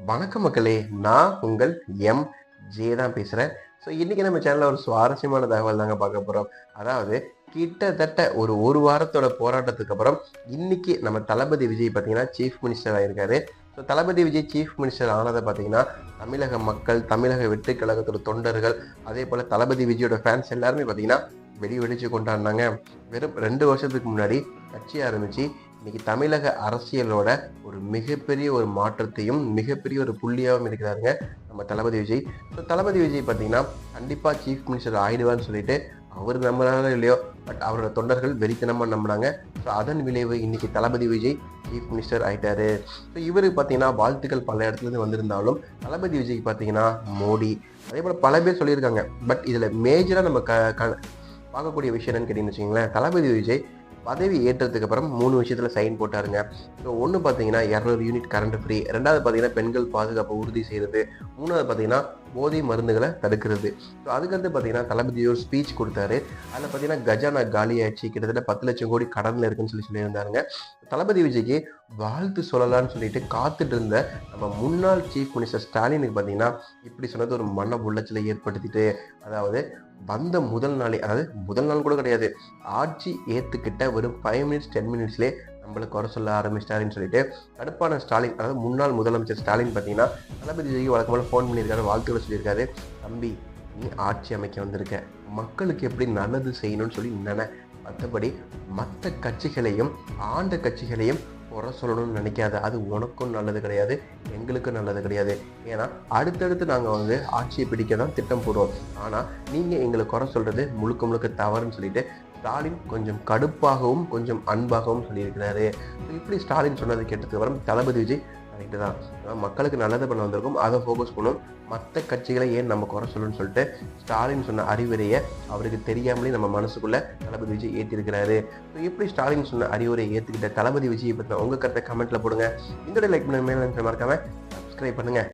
வணக்கம் மக்களே, நான் உங்கள் ஜே தான் பேசுகிறேன். ஸோ இன்றைக்கி நம்ம சேனலில் ஒரு சுவாரஸ்யமான தகவல் தாங்க பார்க்க போகிறோம். அதாவது கிட்டத்தட்ட ஒரு வாரத்தோட போராட்டத்துக்கு அப்புறம் இன்னைக்கு நம்ம தளபதி விஜய் பார்த்தீங்கன்னா சீஃப் மினிஸ்டர் ஆகியிருக்காரு. ஸோ தளபதி விஜய் சீஃப் மினிஸ்டர் ஆனதை பார்த்தீங்கன்னா தமிழக மக்கள், தமிழக வெற்றி கழகத்தோட தொண்டர்கள், அதே போல் தளபதி விஜயோட ஃபேன்ஸ் எல்லாருமே பார்த்தீங்கன்னா வெடிச்சு கொண்டாடினாங்க. வெறும் 2 வருஷத்துக்கு முன்னாடி கட்சி ஆரம்பித்து இன்னைக்கு தமிழக அரசியலோட ஒரு மிகப்பெரிய ஒரு மாற்றத்தையும் மிகப்பெரிய ஒரு புள்ளியாகவும் இருக்கிறாருங்க நம்ம தளபதி விஜய். ஸோ தளபதி விஜய் பார்த்தீங்கன்னா கண்டிப்பாக சீஃப் மினிஸ்டர் ஆயிடுவான்னு சொல்லிட்டு அவர் நம்பினாலும் இல்லையோ, பட் அவரோட தொண்டர்கள் வெறித்தனமாக நம்பினாங்க. ஸோ அதன் விளைவு இன்னைக்கு தளபதி விஜய் சீஃப் மினிஸ்டர் ஆயிட்டாரு. ஸோ இவருக்கு பார்த்தீங்கன்னா வாழ்த்துக்கள் பல இடத்துலேருந்து வந்திருந்தாலும் தளபதி விஜய்க்கு பார்த்தீங்கன்னா மோடி, அதே போல் பல பேர் சொல்லியிருக்காங்க. பட் இதில் மேஜராக நம்ம பார்க்கக்கூடிய விஷயம் என்னன்னு கேட்டீங்கன்னு வச்சுக்கோங்களேன், தளபதி விஜய் பதவி ஏற்றதுக்கு அப்புறம் 3 விஷயத்தில் சைன் போட்டாருங்க. ஸோ ஒன்று பார்த்தீங்கன்னா 200 யூனிட் கரண்ட் ஃப்ரீ, 2வது பார்த்தீங்கன்னா பெண்கள் பாதுகாப்பை உறுதி செய்கிறது, 3வது பார்த்தீங்கன்னா போதை மருந்துகளை தடுக்கிறது. ஸோ அதுக்கடுத்து பார்த்தீங்கன்னா தளபதி ஒரு ஸ்பீச் கொடுத்தாரு. அதில் பார்த்தீங்கன்னா கஜானா காலியாச்சு, கிட்டத்தட்ட 10 லட்சம் கோடி கடனில் இருக்குன்னு சொல்லியிருந்தாருங்க. தளபதி விஜய்க்கு வாழ்த்து சொல்லலான்னு சொல்லிட்டு காத்துட்டு இருந்த நம்ம முன்னாள் சீஃப் மினிஸ்டர் ஸ்டாலினுக்கு பார்த்தீங்கன்னா இப்படி சொன்னது ஒரு மன உளைச்சலை ஏற்படுத்திட்டு, அதாவது வந்த முதல் நாளே, அதாவது முதல் நாள் கூட கிடையாது, ஆட்சி ஏற்றுக்கிட்ட வெறும் 5 மினிட்ஸ் 10 மினிட்ஸ்லேயே நம்மளுக்கு குறை சொல்ல ஆரம்பிச்சிட்டாருன்னு சொல்லிட்டு கடுப்பான ஸ்டாலின், அதாவது முன்னாள் முதலமைச்சர் ஸ்டாலின் பார்த்தீங்கன்னா தளபதி விஜய்க்கு வழக்கமாக ஃபோன் பண்ணியிருக்காரு, வாழ்த்துக்களை சொல்லியிருக்காரு. தம்பி, நீ ஆட்சி அமைக்க வந்திருக்க, மக்களுக்கு எப்படி நல்லது செய்யணும்னு சொல்லி மற்றபடி மற்ற கட்சிகளையும் ஆண்ட கட்சிகளையும் குறை சொல்லணும்னு நினைக்காத, அது உனக்கும் நல்லது கிடையாது, எங்களுக்கும் நல்லது கிடையாது. ஏன்னா அடுத்தடுத்து நாங்கள் ஆட்சியை பிடிக்க தான் திட்டம் போடுவோம். ஆனால் நீங்கள் எங்களை குறை சொல்கிறது முழுக்க தவறுன்னு சொல்லிட்டு ஸ்டாலின் கொஞ்சம் கடுப்பாகவும் கொஞ்சம் அன்பாகவும் சொல்லியிருக்கிறாரு. இப்படி ஸ்டாலின் சொன்னது கேட்டதுக்கு அப்புறம் தளபதி விஜய் ரைட்டு தான், மக்களுக்கு நல்லது பண்ண வந்திருக்கும், அதை ஃபோக்கஸ் பண்ணும், மற்ற கட்சிகளை ஏன் நம்ம குறை சொல்லணும்னு சொல்லிட்டு ஸ்டாலின் சொன்ன அறிவுரையை அவருக்கு தெரியாமலே நம்ம மனசுக்குள்ள தளபதி விஜய் ஏற்றிருக்கிறாரு. ஸோ எப்படி ஸ்டாலின் சொன்ன அறிவுரையை ஏற்றுக்கிட்ட தளபதி விஜய் பற்றின உங்கள் கருத்தை கமெண்ட்ல போடுங்க. இந்த லைக் பண்ண மேலே மறக்காம சப்ஸ்கிரைப் பண்ணுங்க.